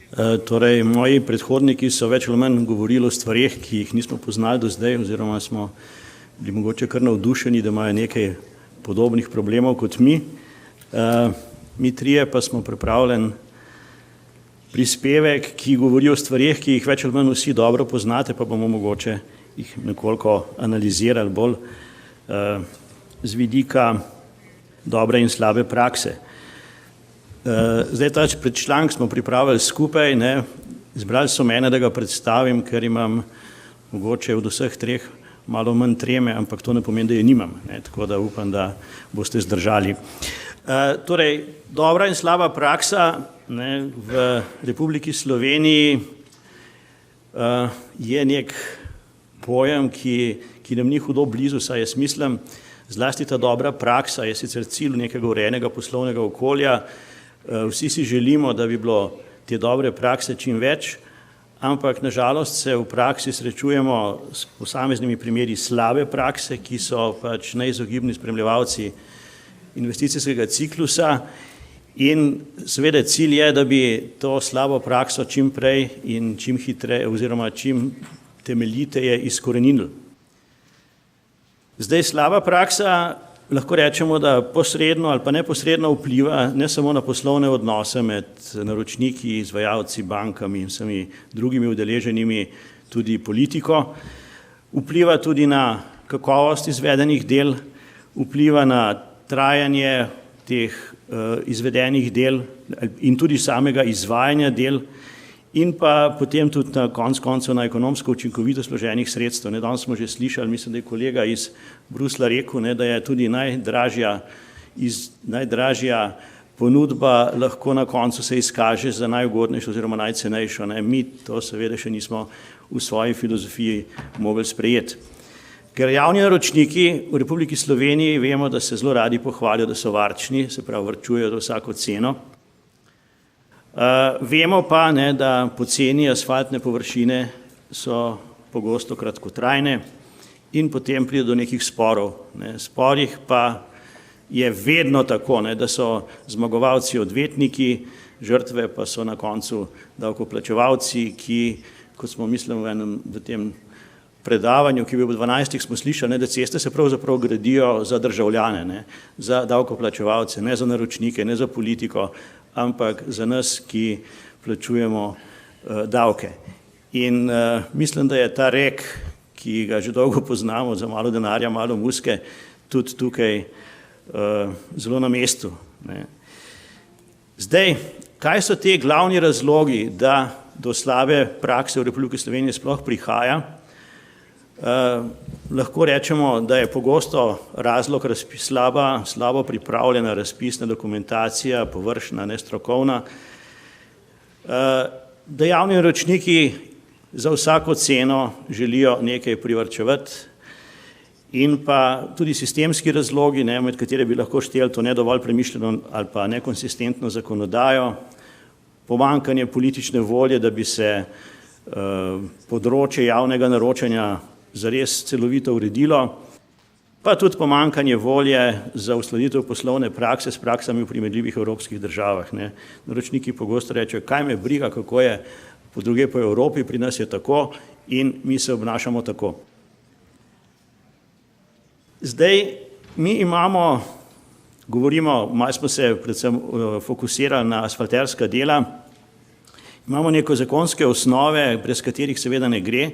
Torej, moji predhodniki so več ali manj govorili o stvareh, ki jih nismo poznali do zdaj, oziroma smo bili mogoče kar navdušeni, da imajo nekaj podobnih problemov kot mi. Mi trije pa smo pripravljeni prispevek, ki govori o stvareh, ki jih več ali manj vsi dobro poznate, pa bomo mogoče jih nekoliko analizirali bolj z vidika dobre in slabe prakse. Zdaj ta predčlanek smo pripravili skupaj, izbrali so mene, da ga predstavim, ker imam mogoče od vseh treh malo manj treme, ampak to ne pomeni, da je nimam, tako da upam, da boste zdržali. Torej, dobra in slaba praksa v Republiki Sloveniji je nek pojem, ki nam ni hudo blizu, saj jaz mislim, zlasti ta dobra praksa je sicer cilj nekega urejenega poslovnega okolja. Vsi si želimo, da bi bilo te dobre prakse čim več, ampak nažalost se v praksi srečujemo s posameznimi primeri slabe prakse, ki so pač neizogibni spremljevalci investicijskega ciklusa in seveda cilj je, da bi to slabo prakso čim prej in čim hitreje oziroma čim temeljiteje izkoreninili. Zdaj slaba praksa lahko rečemo, da posredno ali pa neposredno vpliva ne samo na poslovne odnose med naročniki, izvajalci, bankami in vsemi drugimi udeleženimi, tudi politiko, vpliva tudi na kakovost izvedenih del, vpliva na trajanje teh izvedenih del in tudi samega izvajanja del in pa potem tudi na konec koncev na ekonomsko učinkovitost vloženih sredstev. Danes smo že slišali, mislim, da je kolega iz Bruslja rekel, da je tudi najdražja ponudba lahko na koncu se izkaže za najugodnejšo oziroma najcenejšo. Mi to seveda še nismo v svoji filozofiji mogli sprejeti. Ker javni naročniki v Republiki Sloveniji vemo, da se zelo radi pohvalijo, da so varčni, se pravi varčujejo za vsako ceno. Vemo pa, da poceni asfaltne površine so pogosto kratkotrajne in potem pride do nekih sporov. Sporih pa je vedno tako, da so zmagovalci odvetniki, žrtve pa so na koncu davkoplačevalci, ki, kot smo mislili v tem predavanju, ki je bil v 12. smo slišali, da ceste se pravzaprav gradijo za državljane, za davkoplačevalce, ne za naročnike, ne za politiko, ampak za nas, ki plačujemo davke. In mislim, da je ta rek, ki ga že dolgo poznamo, za malo denarja, malo muske, tudi tukaj zelo na mestu. Zdaj, kaj so te glavni razlogi, da do slabe prakse v Republiki Sloveniji sploh prihaja? Lahko rečemo, da je pogosto razlog slabo pripravljena razpisna dokumentacija, površna, nestrokovna, da javni naročniki za vsako ceno želijo nekaj privarčevati in pa tudi sistemski razlogi, med katere bi lahko šteli to ne dovolj premišljeno ali pa nekonsistentno zakonodajo, pomanjkanje politične volje, da bi se področje javnega naročanja zares celovito uredilo, pa tudi pomanjkanje volje za uskladitev poslovne prakse s praksami v primerljivih evropskih državah. Naročniki pogosto rečejo, kaj me briga, kako je drugje po Evropi, pri nas je tako in mi se obnašamo tako. Zdaj, mi govorimo, malo smo se predvsem fokusirali na asfalterska dela, imamo neko zakonske osnove, brez katerih seveda ne gre,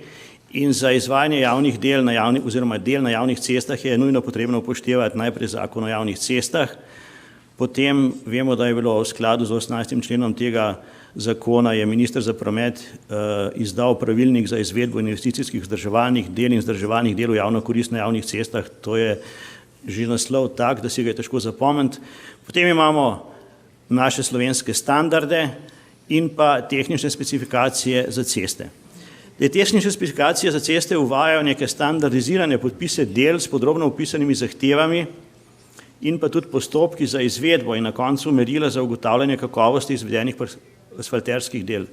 in za izvajanje javnih del oziroma del na javnih cestah je nujno potrebno upoštevati najprej zakon o javnih cestah, potem vemo, da je bilo v skladu z 18. členom tega zakona je minister za promet izdal pravilnik za izvedbo investicijskih vzdrževalnih del in vzdrževalnih del v javno korist na javnih cestah, to je že naslov tak, da si ga je težko zapomniti. Potem imamo naše slovenske standarde in pa tehnične specifikacije za ceste. Te tehnične specifikacije za ceste uvajajo neke standardizirane podpise del s podrobno opisanimi zahtevami in pa tudi postopki za izvedbo in na koncu merila za ugotavljanje kakovosti izvedenih asfalterskih del.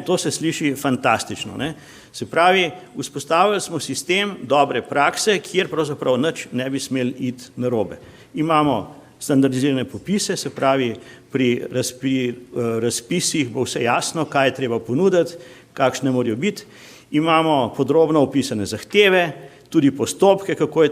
To se sliši fantastično. Se pravi, vzpostavili smo sistem dobre prakse, kjer pravzaprav nič ne bi smeli iti narobe. Imamo standardizirane popise, se pravi, pri razpisih bo vse jasno, kaj je treba ponuditi, kakšne morajo biti. Imamo podrobno opisane zahteve, tudi postopke, kako je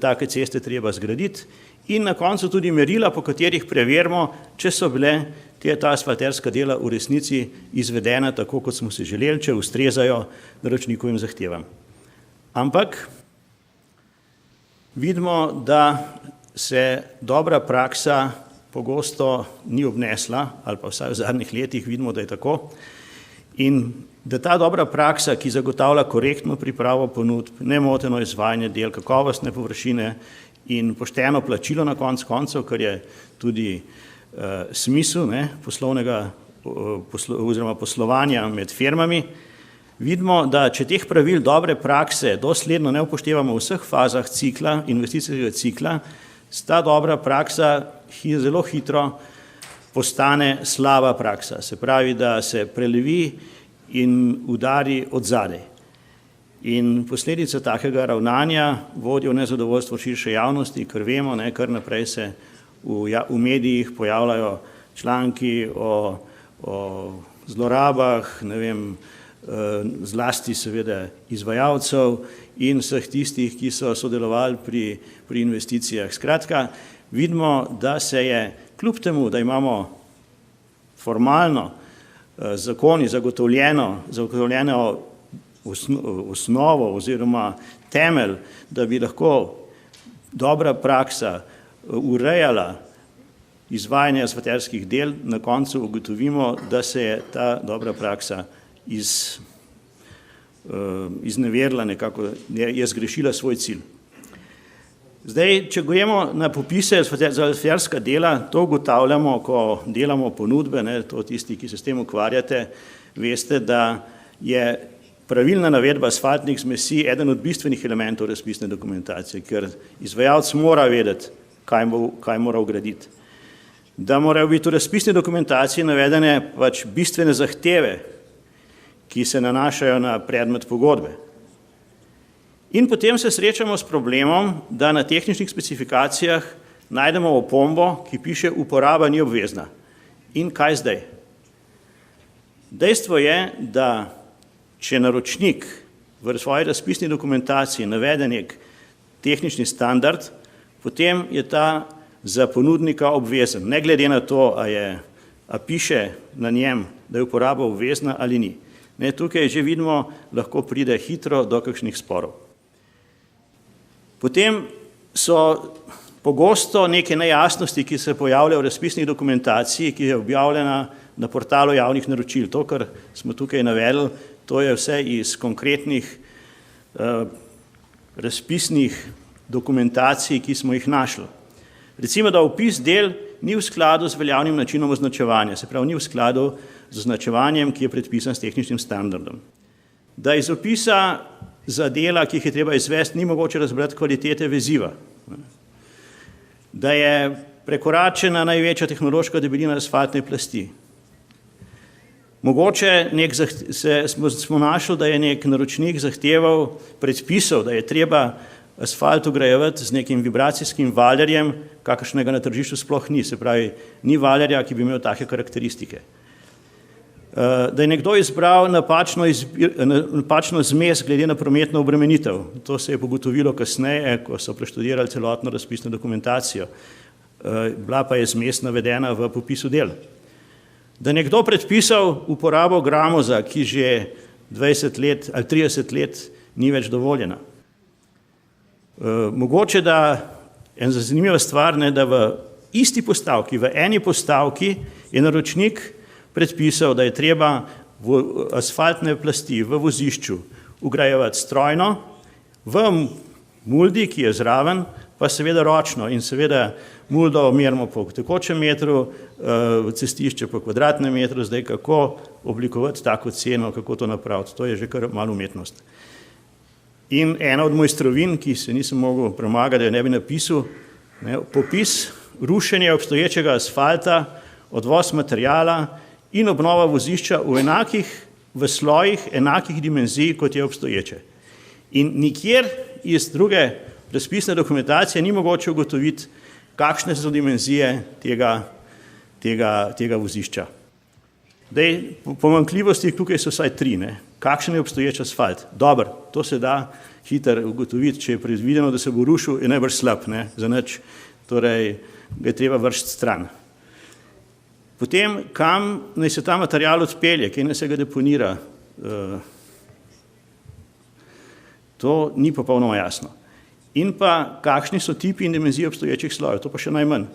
take ceste treba zgraditi in na koncu tudi merila, po katerih preverimo, če so bile ta asfalterska dela v resnici izvedena tako, kot smo si želeli, če ustrezajo naročnikovim zahtevam. Ampak vidimo, da se dobra praksa pogosto ni obnesla, ali pa vsaj v zadnjih letih vidimo, da je tako, in da ta dobra praksa, ki zagotavlja korektno pripravo ponudb, nemoteno izvajanje del, kakovostne površine in pošteno plačilo na koncu koncev, kar je tudi smisel poslovnega oziroma poslovanja med firmami, vidimo, da če teh pravil dobre prakse dosledno ne upoštevamo v vseh fazah cikla, investicijskega cikla, ta dobra praksa zelo hitro postane slaba praksa. Se pravi, da se prelevi in udari od zadaj. In posledica takega ravnanja vodijo nezadovoljstvo širše javnosti, ker vemo, kar naprej se v medijih pojavljajo članki o zlorabah, zlasti seveda izvajalcev in vseh tistih, ki so sodelovali pri investicijah. Skratka, vidimo, da se je kljub temu, da imamo formalno zakoni zagotovljeno osnovo oziroma temelj, da bi lahko dobra praksa urejala izvajanje asfalterskih del, na koncu ugotovimo, da se je ta dobra praksa izneverila nekako, je zgrešila svoj cilj. Zdaj, če gremo na popise za asfalterska dela, to ugotavljamo, ko delamo ponudbe, to tisti, ki se s tem ukvarjate, veste, da je pravilna navedba asfaltnih zmesi eden od bistvenih elementov razpisne dokumentacije, ker izvajalec mora vedeti, kaj mora vgraditi. Da morajo biti v razpisni dokumentaciji navedene bistvene zahteve, ki se nanašajo na predmet pogodbe. In potem se srečamo s problemom, da na tehničnih specifikacijah najdemo opombo, ki piše uporaba ni obvezna. In kaj zdaj? Dejstvo je, da če naročnik v svoji razpisni dokumentaciji navede nek tehnični standard, potem je ta za ponudnika obvezen, ne glede na to, a piše na njem, da je uporaba obvezna ali ni. Tukaj že vidimo, lahko pride hitro do kakšnih sporov. Potem so pogosto neke nejasnosti, ki se pojavljajo v razpisnih dokumentaciji, ki je objavljena na portalu javnih naročil. To, kar smo tukaj navedli, to je vse iz konkretnih razpisnih dokumentacij, ki smo jih našli. Recimo, da opis del ni v skladu z veljavnim načinom označevanja, se pravi, ni v skladu z označevanjem, ki je predpisan s tehničnim standardom. Da iz opisa za dela, ki jih je treba izvesti, ni mogoče razbrati kvalitete veziva. Da je prekoračena največja tehnološka debelina asfaltne plasti. Mogoče smo našli, da je nek naročnik zahteval predpisov, da je treba asfalt ugrajevati z nekim vibracijskim valjarjem, kakršnega na tržišču sploh ni, se pravi, ni valjarja, ki bi imel take karakteristike. Da je nekdo izbral napačno zmes glede na prometno obremenitev. To se je ugotovilo kasneje, ko so preštudirali celotno razpisno dokumentacijo. Bila pa je zmes navedena v popisu del. Da je nekdo predpisal uporabo gramoza, ki že 20 let ali 30 let ni več dovoljena. Mogoče, da ena zanimiva stvar, da v isti postavki, v eni postavki je naročnik predpisal, da je treba v asfaltne plasti v vozišču ugrajevati strojno, v muldi, ki je zraven, pa seveda ročno in seveda muldo merimo po tekočem metru, cestišče po kvadratnem metru, zdaj kako oblikovati tako ceno, kako to napraviti, to je že kar malo umetnost. In ena od mojstrovin, ki se nisem mogel premagati, da jo ne bi napisal, popis rušenja obstoječega asfalta, odvoz materijala in obnova vozišča v slojih enakih dimenzij, kot je obstoječe. In nikjer iz druge razpisne dokumentacije ni mogoče ugotoviti, kakšne so dimenzije tega vozišča. Pomanjkljivosti tukaj so vsaj 3. Ne? Kakšen je obstoječ asfalt? Dober, to se da hitro ugotoviti, če je predvideno, da se bo rušil, je najbrž slab, ne? Za nič, torej ga je treba vršiti stran. Potem, kam naj se ta material odpelje, kje naj se ga deponira, to ni popolnoma jasno. In pa, kakšni so tipi in dimenzije obstoječih slojev, to pa še najmanj.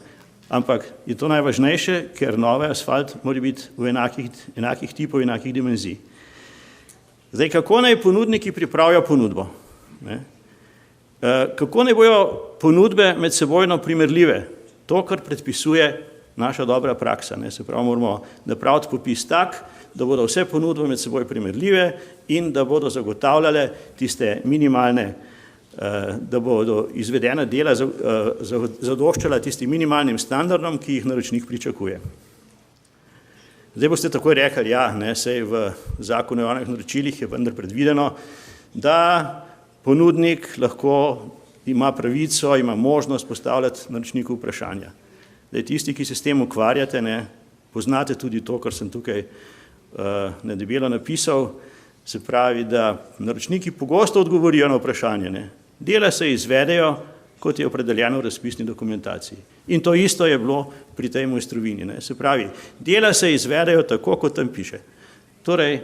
Ampak je to najvažnejše, ker novi asfalt mora biti v enakih tipov, enakih dimenzij. Zdaj, kako naj ponudniki pripravijo ponudbo? Ne? Kako naj bojo ponudbe med sebojno primerljive? To, kar predpisuje naša dobra praksa. Ne? Se pravi, moramo napraviti popis tak, da bodo vse ponudbe med seboj primerljive in da bodo zagotavljale tiste minimalne, da bodo izvedena dela zadoščala tistim minimalnim standardom, ki jih naročnik pričakuje. Zdaj boste takoj rekli, ja, ne, sej v zakonu o javnih naročilih je vendar predvideno, da ponudnik lahko ima pravico, ima možnost postavljati naročniku vprašanja. Zdaj, tisti, ki se s tem ukvarjate, ne, poznate tudi to, kar sem tukaj na debelo napisal, se pravi, da naročniki pogosto odgovorijo na vprašanje. Ne. Dela se izvedejo, kot je opredeljeno v razpisni dokumentaciji. In to isto je bilo pri tej mojstrovini. Ne. Se pravi, dela se izvedejo tako, kot tam piše. Torej,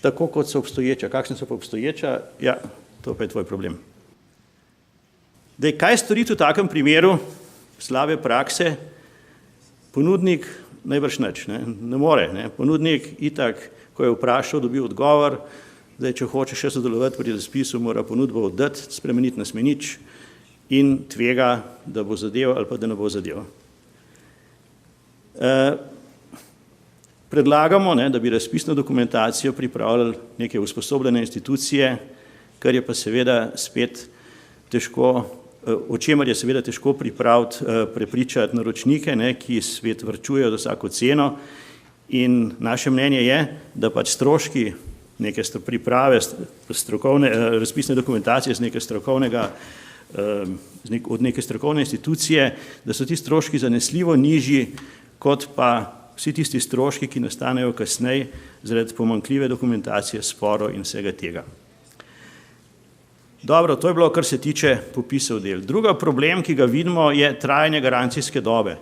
tako, kot so obstoječa. Kakšne so pa obstoječa? Ja, to pa je tvoj problem. Daj, kaj storiti v takem primeru slabe prakse? Ponudnik najbrž nič, ne more. Ne. Ponudnik itak, ko je vprašal, dobil odgovor. Zdaj, če hoče še sodelovati pri razpisu, mora ponudbo oddati, spremeniti na smenič in tvega, da bo zadeval ali pa da ne bo zadeval. Predlagamo, ne, da bi razpisno dokumentacijo pripravljali neke usposobljene institucije, kar je pa seveda spet težko, o čemer je seveda težko prepričati naročnike, ne, ki svet varčujejo za vsako ceno, in naše mnenje je, da pač stroški neke priprave razpisne dokumentacije od neke strokovne institucije, da so ti stroški zanesljivo nižji, kot pa vsi tisti stroški, ki nastanejo kasneje zaradi pomanjkljive dokumentacije, sporov in vsega tega. Dobro, to je bilo, kar se tiče popisov del. Drugi problem, ki ga vidimo, je trajanje garancijske dobe.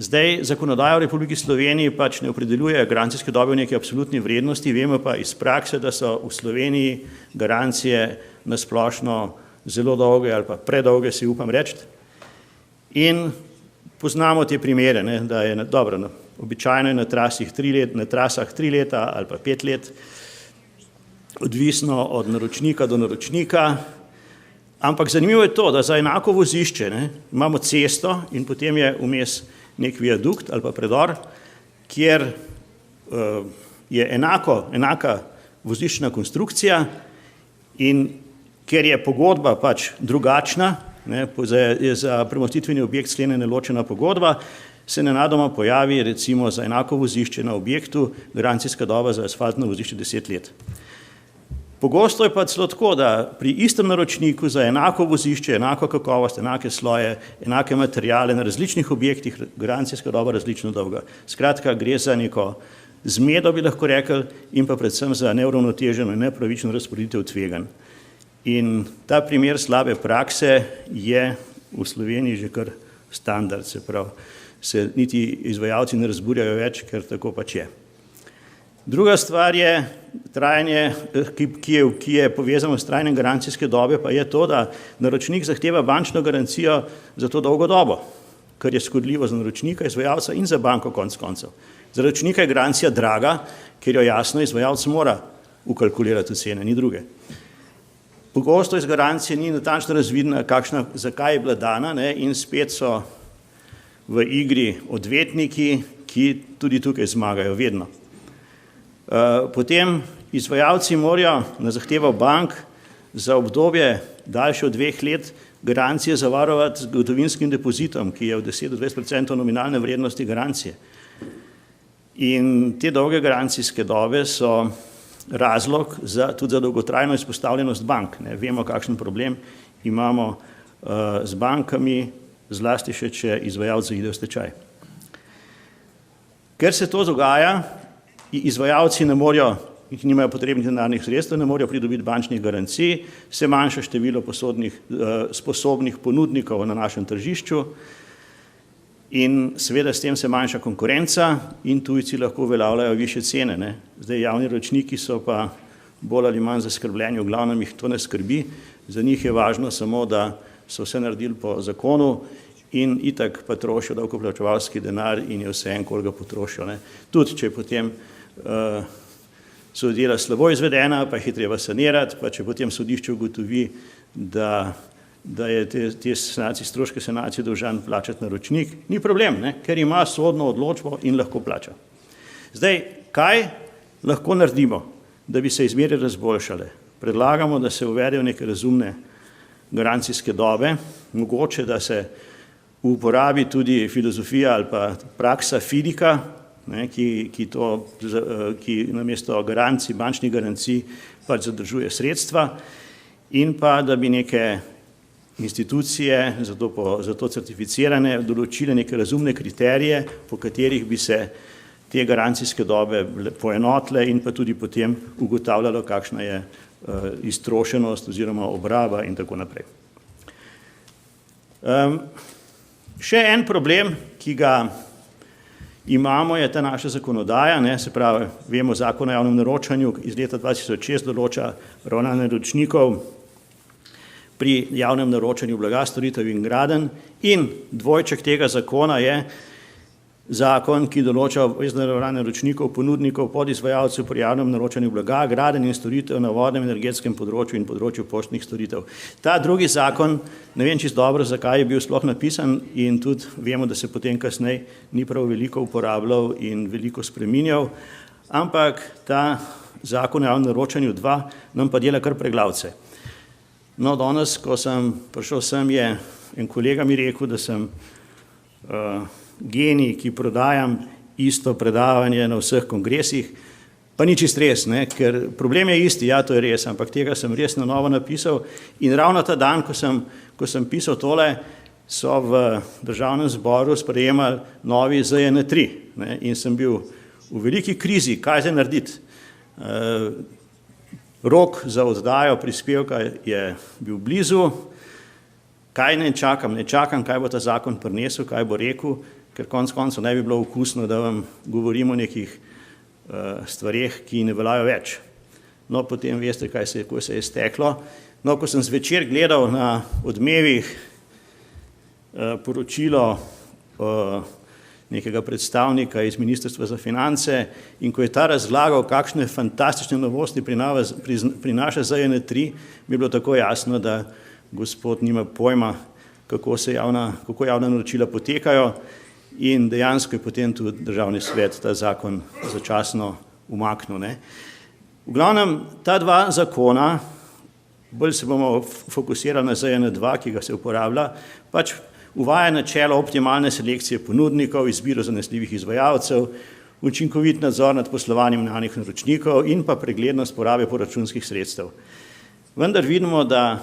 Zdaj, zakonodaja v Republiki Sloveniji pač ne opredeljuje garancijske dobe v neki absolutni vrednosti, vemo pa iz prakse, da so v Sloveniji garancije na splošno zelo dolge ali pa predolge, si upam reči. In poznamo te primere, ne, da je dobro, običajno je na trasah 3 leta ali pa 5 let, odvisno od naročnika do naročnika, ampak zanimivo je to, da za enako vozišče, ne, imamo cesto in potem je vmes nek viadukt ali pa predor, kjer je enaka voziščna konstrukcija in ker je pogodba pač drugačna, ne, je za premostitveni objekt sklenjena ločena pogodba, se nenadoma pojavi recimo za enako vozišče na objektu garancijska doba za asfaltno vozišče 10 let. Pogosto je pa celo tako, da pri istem naročniku za enako vozišče, enako kakovost, enake sloje, enake materijale na različnih objektih garancijska doba različno dolga. Skratka, gre za neko zmedo, bi lahko rekli, in pa predvsem za neuravnoteženo in nepravično razporeditev tveganj. In ta primer slabe prakse je v Sloveniji že kar standard, se pravi, se niti izvajalci ne razburjajo več, ker tako pač je. Druga stvar je trajanje, ki je povezano s trajanjem garancijske dobe, pa je to, da naročnik zahteva bančno garancijo za to dolgo dobo, kar je škodljivo za naročnika, izvajalca in za banko konec koncev. Za naročnika je garancija draga, ker jo jasno izvajalec mora ukalkulirati v cene, ni druge. Pogosto iz garancije ni natančno razvidna, zakaj je bila dana, ne, in spet so v igri odvetniki, ki tudi tukaj zmagajo vedno. Potem izvajalci morajo na zahtevo bank za obdobje daljše od 2 let garancije zavarovati z gotovinskim depozitom, ki je v 10-20% nominalne vrednosti garancije. In te dolge garancijske dobe so razlog tudi za dolgotrajno izpostavljenost bank. Ne. Vemo, kakšen problem imamo z bankami zlasti še, če izvajalec zaide v stečaj. Ker se to dogaja, izvajalci ne morejo, ki nimajo potrebnih denarnih sredstev, ne morejo pridobiti bančnih garancij, se manjša število sposobnih ponudnikov na našem tržišču in seveda s tem se manjša konkurenca in tujci lahko uveljavljajo višje cene. Ne. Zdaj javni naročniki so pa bolj ali manj zaskrbljeni, v glavnem jih to ne skrbi, za njih je važno samo, da so vse naredili po zakonu in itak pa trošijo davkoplačevalski denar in je vseeno, koliko ga potrošijo. Ne. Tudi, če potem so dela slabo izvedena, pa jih je treba sanirati, pa če potem sodišče ugotovi, da je te stroške sanacije dolžan plačati naročnik, ni problem, ne, ker ima sodno odločbo in lahko plača. Zdaj, kaj lahko naredimo, da bi se izmere razboljšale? Predlagamo, da se uvedejo neke razumne garancijske dobe, mogoče, da se uporabi tudi filozofija ali pa praksa FIDIK-a, ki namesto garancij, bančnih garancij pač zadržuje sredstva in pa, da bi neke institucije, zato certificirane, določile neke razumne kriterije, po katerih bi se te garancijske dobe poenotile in pa tudi potem ugotavljalo, kakšna je iztrošenost oziroma obraba in tako naprej. Še en problem, ki ga imamo, je ta naša zakonodaja, se pravi, vemo, Zakon o javnem naročanju iz leta 2006 določa ravnanje naročnikov pri javnem naročanju blaga, storitev in gradenj in dvojček tega zakona je zakon, ki določa obvezno ravnanje naročnikov, ponudnikov, podizvajalcev pri javnem naročanju blaga, gradenj in storitev na vodnem energetskem področju in področju poštnih storitev. Ta drugi zakon, ne vem čisto dobro, zakaj je bil sploh napisan in tudi vemo, da se potem kasneje ni prav veliko uporabljal in veliko spreminjal, ampak ta zakon o javnem naročanju 2 nam pa dela kar preglavce. No, danes, ko sem prišel sem, je en kolega mi rekel, da sem genij, ki prodajam isto predavanje na vseh kongresih, pa ni čist res, ker problem je isti, ja, to je res, ampak tega sem res na novo napisal in ravno ta dan, ko sem pisal tole, so v državnem zboru sprejemali novi ZJN-3 in sem bil v veliki krizi, kaj zdaj narediti. Rok za oddajo prispevka je bil blizu, kaj ne čakam, kaj bo ta zakon prinesel, kaj bo rekel, ker konec koncev ne bi bilo okusno, da vam govorim o nekih stvareh, ki ne veljajo več. No, potem veste, kako se je steklo. No, ko sem zvečer gledal na Odmevih poročilo nekega predstavnika iz Ministrstva za finance in ko je ta razlagal, kakšne fantastične novosti prinaša ZJN-3, mi je bilo tako jasno, da gospod nima pojma, kako javna naročila potekajo in dejansko je potem tudi državni svet ta zakon začasno umaknil. V glavnem, ta 2 zakona, bolj se bomo fokusirali na ZJN-2, ki ga se uporablja, pač uvaja načelo optimalne selekcije ponudnikov, izbiro zanesljivih izvajalcev, učinkovit nadzor nad poslovanjem javnih naročnikov in pa preglednost porabe proračunskih sredstev. Vendar vidimo, da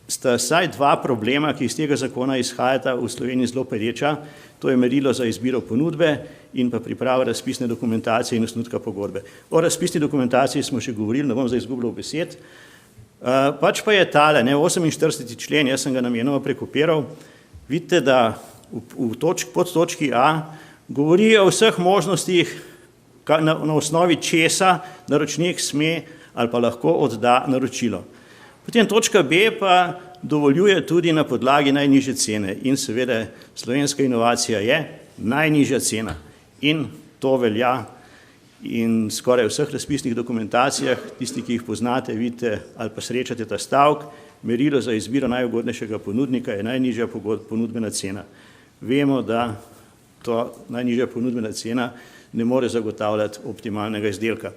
sta vsaj 2 problema, ki iz tega zakona izhajata, v Sloveniji zelo pereča, to je merilo za izbiro ponudbe in pa priprava razpisne dokumentacije in osnutka pogodbe. O razpisni dokumentaciji smo že govorili, ne bom zdaj izgubljal besed, pač pa je tale, 48. člen, jaz sem ga namenoma prekopiral, vidite, da pod točki A govori o vseh možnostih, na osnovi česa naročnik sme ali pa lahko odda naročilo. Potem točka B pa dovoljuje tudi na podlagi najnižje cene in seveda slovenska inovacija je najnižja cena in to velja in skoraj v vseh razpisnih dokumentacijah, tisti, ki jih poznate, vidite ali pa srečate ta stavek, merilo za izbiro najugodnejšega ponudnika je najnižja ponudbena cena. Vemo, da to najnižja ponudbena cena ne more zagotavljati optimalnega izdelka.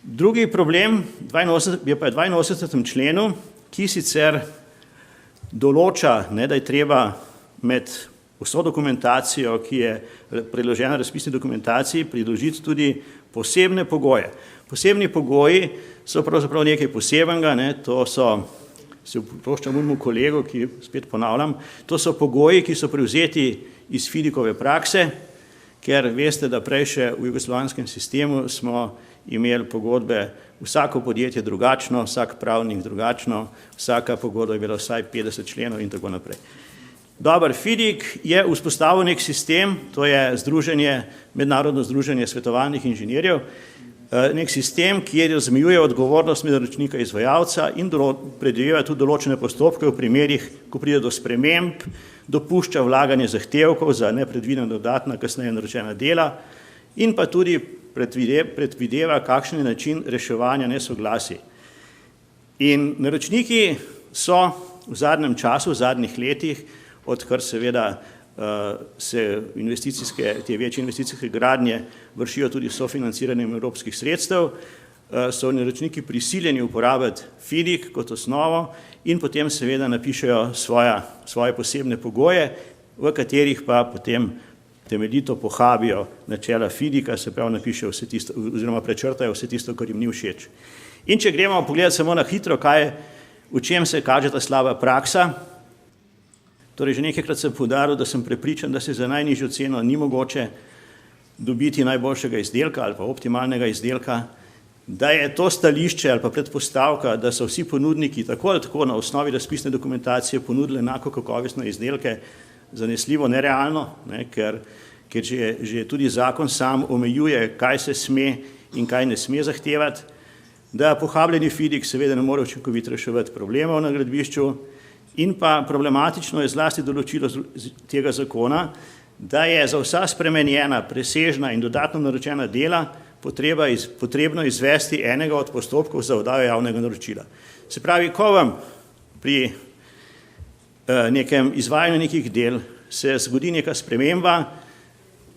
Drugi problem je pa v 82. členu, ki sicer določa, da je treba med vso dokumentacijo, ki je predložena razpisni dokumentaciji, priložiti tudi posebne pogoje. Posebni pogoji so pravzaprav nekaj posebenega, to so se oproščam unemu kolegu, ki spet ponavljam, to so pogoji, ki so prevzeti iz FIDIC-ove prakse, ker veste, da prej še v jugoslovanskem sistemu smo imeli pogodbe, vsako podjetje drugačno, vsak pravnik drugačno, vsaka pogodba je bila vsaj 50 členov in tako naprej. Dobar, FIDIC je vzpostavil nek sistem, to je mednarodno združenje svetovalnih inženirjev, nek sistem, kjer razmejuje odgovornost med naročnika izvajalca in predvideva tudi določene postopke v primerih, ko pride do sprememb, dopušča vlaganje zahtevkov za nepredvidena dodatna kasneje naročena dela in pa tudi predvideva, kakšen je način reševanja nesoglasij. In naročniki so v zadnjem času, v zadnjih letih, odkar seveda se te večje investicijske gradnje vršijo tudi sofinanciranjem evropskih sredstev, so naročniki prisiljeni uporabiti FIDIC kot osnovo in potem seveda napišejo svoje posebne pogoje, v katerih pa potem temeljito pohabijo načela FIDIC-a, se pravi napišejo vse tisto, oziroma prečrtajo vse tisto, kar jim ni všeč. In če gremo pogledati samo na hitro, v čem se kaže ta slaba praksa, torej že nekajkrat sem poudaril, da sem prepričan, da se za najnižjo ceno ni mogoče dobiti najboljšega izdelka ali pa optimalnega izdelka, da je to stališče ali pa predpostavka, da so vsi ponudniki tako ali tako na osnovi razpisne dokumentacije ponudili enako kakovostne izdelke, zanesljivo nerealno, ker že tudi zakon sam omejuje, kaj se sme in kaj ne sme zahtevati, da pohabljeni FIDIC seveda ne more učinkovito reševati problemov na gradbišču in pa problematično je zlasti določilo tega zakona, da je za vsa spremenjena, presežna in dodatno naročena dela potrebno izvesti enega od postopkov za oddajo javnega naročila. Se pravi, ko vam pri nekem izvajanju nekih del se zgodi neka sprememba,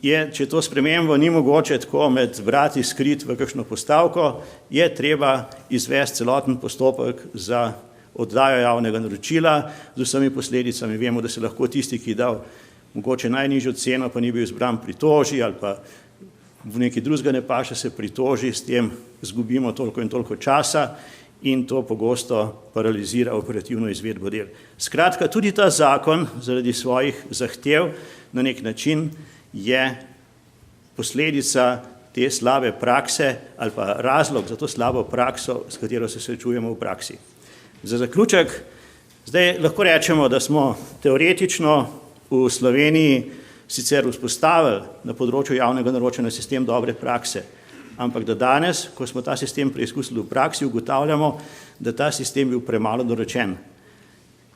če to spremembo ni mogoče tako med vrati skriti v kakšno postavko, je treba izvesti celoten postopek za oddajo javnega naročila z vsemi posledicami. Vemo, da se lahko tisti, ki je dal mogoče najnižjo ceno, pa ni bil izbran, pritoži ali pa v neki drugega ne paše se pritoži, s tem izgubimo toliko in toliko časa in to pogosto paralizira operativno izvedbo del. Skratka, tudi ta zakon zaradi svojih zahtev na nek način je posledica te slabe prakse ali pa razlog za to slabo prakso, s katero se srečujemo v praksi. Za zaključek, zdaj lahko rečemo, da smo teoretično v Sloveniji sicer vzpostavili na področju javnega naročanja sistem dobre prakse, ampak da danes, ko smo ta sistem preizkusili v praksi, ugotavljamo, da ta sistem bil premalo dorečen.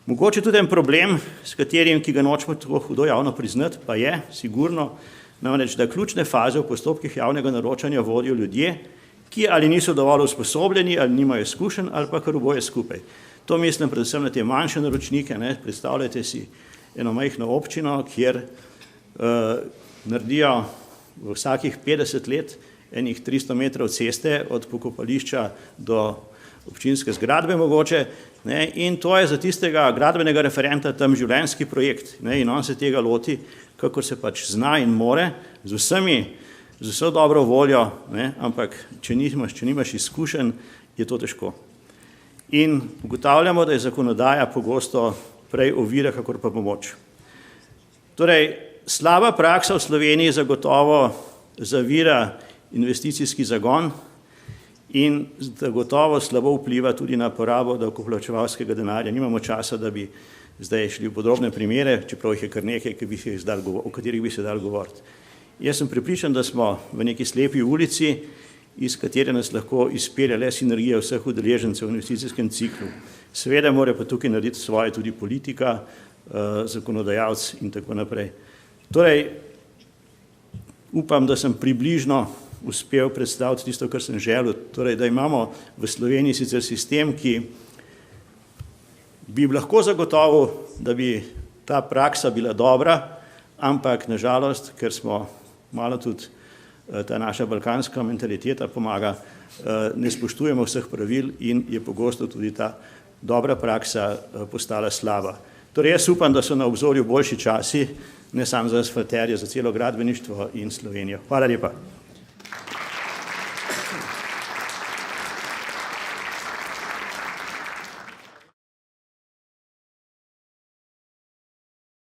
Mogoče tudi en problem, s katerim, ki ga nočemo tako hudo javno priznati, pa je sigurno, namreč, da ključne faze v postopkih javnega naročanja vodijo ljudje, ki ali niso dovolj usposobljeni, ali nimajo izkušenj, ali pa kar oboje skupaj. To mislim predvsem na te manjše naročnike, predstavljajte si eno majhno občino, kjer naredijo vsakih 50 let enih 300 metrov ceste od pokopališča do občinske zgradbe mogoče, in to je za tistega gradbenega referenta tam življenjski projekt in on se tega loti, kakor se pač zna in more, z vso dobro voljo, ampak če nimaš izkušenj, je to težko. In ugotavljamo, da je zakonodaja pogosto prej ovira, kakor pa pomoč. Torej, slaba praksa v Sloveniji zagotovo zavira investicijski zagon in zagotovo slabo vpliva tudi na porabo davkoplačevalskega denarja. Nimamo časa, da bi zdaj šli v podrobne primere, čeprav jih je kar nekaj, o katerih bi se dal govoriti. Jaz sem prepričan, da smo v neki slepi ulici, iz katere nas lahko izpelje le sinergija vseh udeležencev v investicijskem ciklu. Seveda mora pa tukaj narediti svoje tudi politika, zakonodajalec in tako naprej. Torej, upam, da sem približno uspel predstaviti tisto, kar sem želel, torej, da imamo v Sloveniji sicer sistem, ki bi lahko zagotovil, da bi ta praksa bila dobra, ampak nažalost, ker smo malo tudi ta naša balkanska mentaliteta pomaga, ne spoštujemo vseh pravil in je pogosto tudi ta dobra praksa postala slaba. Torej, jaz upam, da so na obzorju boljši časi, ne samo za asfalterje, za celo gradbeništvo in Slovenijo. Hvala lepa.